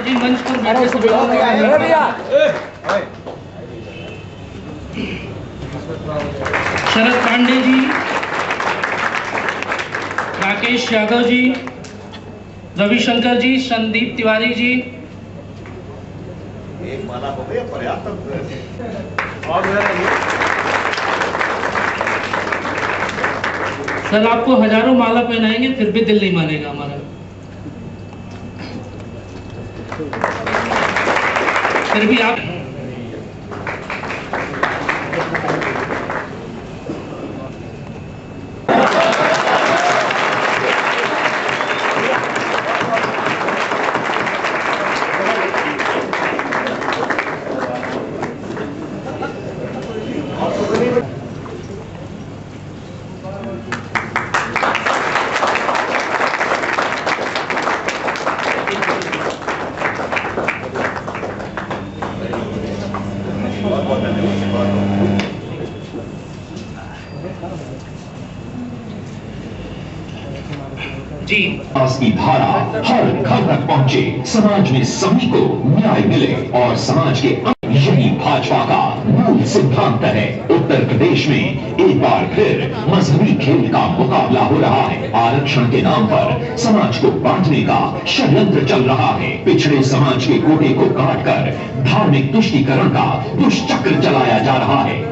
जी मंच पर बैठे। शरद पांडे जी, राकेश यादव जी, रविशंकर जी, संदीप तिवारी जी। एक माला हो गई पर्याप्त। सर आपको हजारों माला पहनाएंगे फिर भी दिल नहीं मानेगा हमारा। फिर भी आप जी की धारा हर घर तक पहुंचे, समाज में सभी को न्याय मिले और समाज के यही भाजपा का मूल सिद्धांत है। उत्तर प्रदेश में एक बार फिर मजहबी खेल का मुकाबला हो रहा है। आरक्षण के नाम पर समाज को बांटने का षड्यंत्र चल रहा है। पिछड़े समाज के कोटे को काटकर धार्मिक तुष्टीकरण का दुष्चक्र चलाया जा रहा है।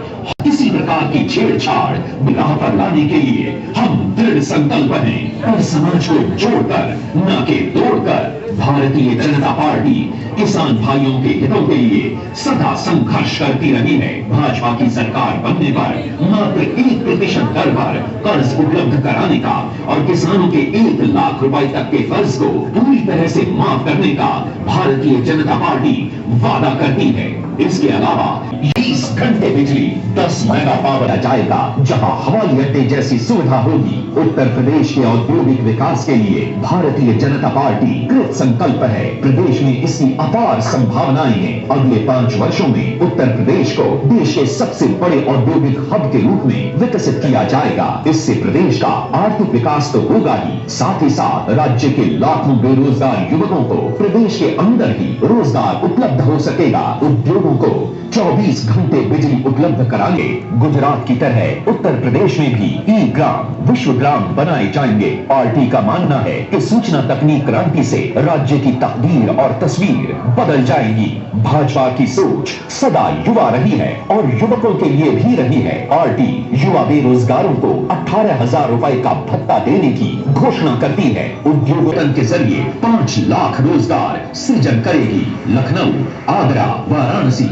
किसी प्रकार की छेड़छाड़ राह पर लाने के लिए हम दृढ़ संकल्प हैं और समाज को जोड़कर न के तोड़कर भारतीय जनता पार्टी किसान भाइयों के हितों के लिए सदा संघर्ष करती रही है। भाजपा की सरकार बनने पर मात्र 1% दर पर कर्ज उपलब्ध कराने का और किसानों के 1 लाख रुपए तक के कर्ज को पूरी तरह से माफ करने का भारतीय जनता पार्टी वादा करती है। इसके अलावा 20 घंटे बिजली 10 मेगा पावर आ जाएगा। जहां हवाई अड्डे जैसी सुविधा होगी। उत्तर प्रदेश के औद्योगिक विकास के लिए भारतीय जनता पार्टी कृत संकल्प है। प्रदेश में इसकी अपार संभावनाएं हैं। अगले 5 वर्षों में उत्तर प्रदेश को देश के सबसे बड़े औद्योगिक हब के रूप में विकसित किया जाएगा। इससे प्रदेश का आर्थिक विकास तो होगा ही, साथ ही साथ राज्य के लाखों बेरोजगार युवकों को प्रदेश के अंदर ही रोजगार उपलब्ध हो सकेगा। उद्योगों को 24 घंटे बिजली उपलब्ध कराएंगे। गुजरात की तरह उत्तर प्रदेश में भी ई ग्राम, विश्व ग्राम बनाए जाएंगे। पार्टी का मानना है कि सूचना तकनीक क्रांति से राज्य की तकदीर और तस्वीर बदल जाएगी। भाजपा की सोच सदा युवा रही है और युवकों के लिए भी रही है। पार्टी युवा बेरोजगारों को 18,000 रुपए का भत्ता देने की घोषणा करती है। उद्योगों के जरिए 5 लाख रोजगार सृजन करेगी। लखनऊ, आगरा, वाराणसी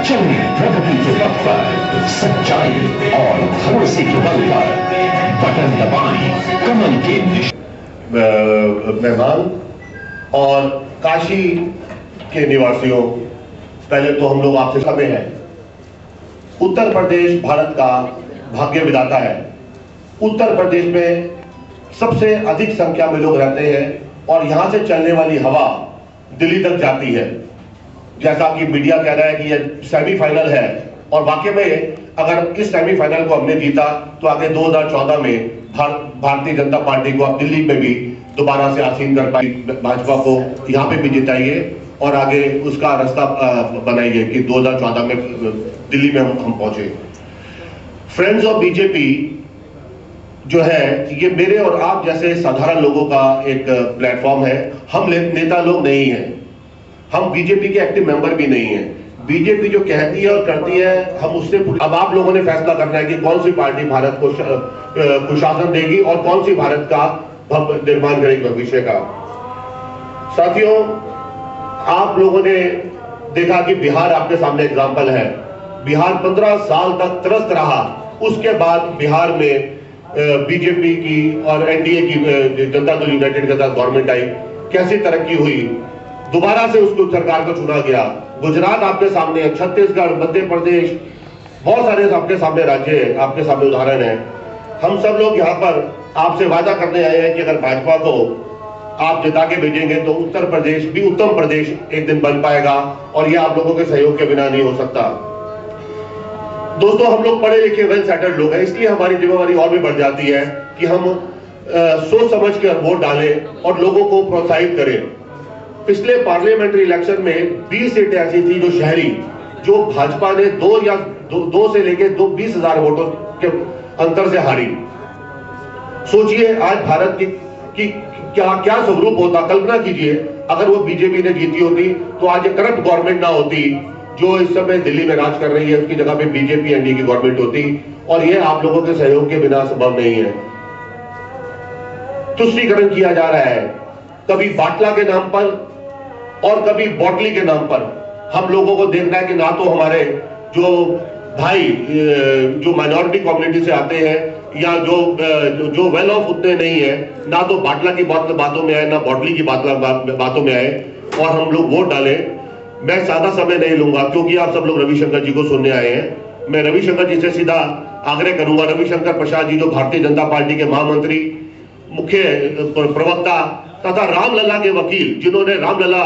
चलिए प्रगति के पथ पर, सच्चाई और भरोसे के बल पर बटन दबाएं कमल के मेहमान और काशी के निवासियों, पहले तो हम लोग आपसे समय है। उत्तर प्रदेश भारत का भाग्य विधाता है। उत्तर प्रदेश में सबसे अधिक संख्या में लोग रहते हैं और यहां से चलने वाली हवा दिल्ली तक जाती है। जैसा कि मीडिया कह रहा है कि ये सेमीफाइनल है और वाकई में अगर इस सेमीफाइनल को हमने जीता तो आगे 2014 में भारतीय जनता पार्टी को अब दिल्ली में भी दोबारा से आसीन कर पाई। भाजपा को यहाँ पे भी जिताइए और आगे उसका रास्ता बनाइए कि 2014 में दिल्ली में हम पहुंचे। फ्रेंड्स ऑफ बीजेपी जो है ये मेरे और आप जैसे साधारण लोगों का एक प्लेटफॉर्म है। हम नेता लोग नहीं हैं, हम बीजेपी के एक्टिव मेंबर भी नहीं है। बीजेपी जो कहती है और करती है हम उससे, अब आप लोगों ने फैसला करना है कि कौन सी पार्टी भारत को कुशासन देगी और कौन सी भारत का निर्माण करेगी भविष्य का। साथियों, आप लोगों ने देखा कि बिहार आपके सामने एग्जाम्पल है। बिहार 15 साल तक त्रस्त रहा, उसके बाद बिहार में बीजेपी की और एनडीए की जनता दल यूनाइटेड के साथ गवर्नमेंट आई, कैसी तरक्की हुई। दोबारा से उसको सरकार को चुना गया। गुजरात आपके सामने है, छत्तीसगढ़, मध्य प्रदेश, बहुत सारे आपके सामने राज्य है, आपके सामने उदाहरण है। हम सब लोग यहाँ पर आपसे वादा करने आए हैं कि अगर भाजपा को आप जिता के भेजेंगे तो उत्तर प्रदेश भी उत्तम प्रदेश एक दिन बन पाएगा और यह आप लोगों के सहयोग के बिना नहीं हो सकता। दोस्तों, हम लोग पढ़े लिखे वेल सेटल्ड लोग हैं, इसलिए हमारी जिम्मेवारी और भी बढ़ जाती है कि हम सोच समझ कर वोट डालें और लोगों को प्रोत्साहित करें। पिछले पार्लियामेंट्री इलेक्शन में 20 सीटें ऐसी थी जो शहरी, जो भाजपा ने 2 से लेकर 20,000 वोटों के अंतर से हारी। सोचिए आज भारत की क्या स्वरूप होता। कल्पना कीजिए अगर वो बीजेपी ने जीती होती तो आज ये करप्ट गवर्नमेंट ना होती जो इस समय दिल्ली में राज कर रही है, उसकी जगह पे बीजेपी एनडीए की गवर्नमेंट होती, और ये आप लोगों के सहयोग के बिना संभव नहीं है। तुष्टीकरण किया जा रहा है, कभी बाटला के नाम पर और कभी बॉटली के नाम पर। हम लोगों को देखना है कि ना तो हमारे जो भाई जो माइनॉरिटी कम्युनिटी से आते हैं या जो वेल ऑफ उतने नहीं है, ना तो बाटला की बातों में आए, ना बॉटली की बातों में आए, और हम लोग वोट डालें। मैं ज्यादा समय नहीं लूंगा क्योंकि आप सब लोग रविशंकर जी को सुनने आए हैं। मैं रविशंकर जी से सीधा आग्रह करूंगा, रविशंकर प्रसाद जी जो भारतीय जनता पार्टी के महामंत्री, मुख्य प्रवक्ता तथा रामलला के वकील, जिन्होंने रामलला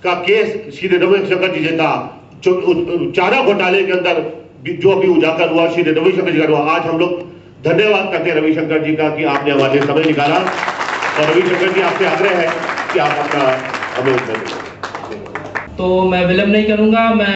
का केस श्री रविशंकर जी जीता, चारा घोटाले के अंदर जो अभी उजागर हुआ श्री रविशंकर जी का हुआ, आज हम लोग धन्यवाद करते हैं रविशंकर जी का कि आपने हमारे लिए समय निकाला। और रविशंकर जी आपसे आग्रह है कि आप अपना हमें तो मैं विलंब नहीं करूंगा। मैं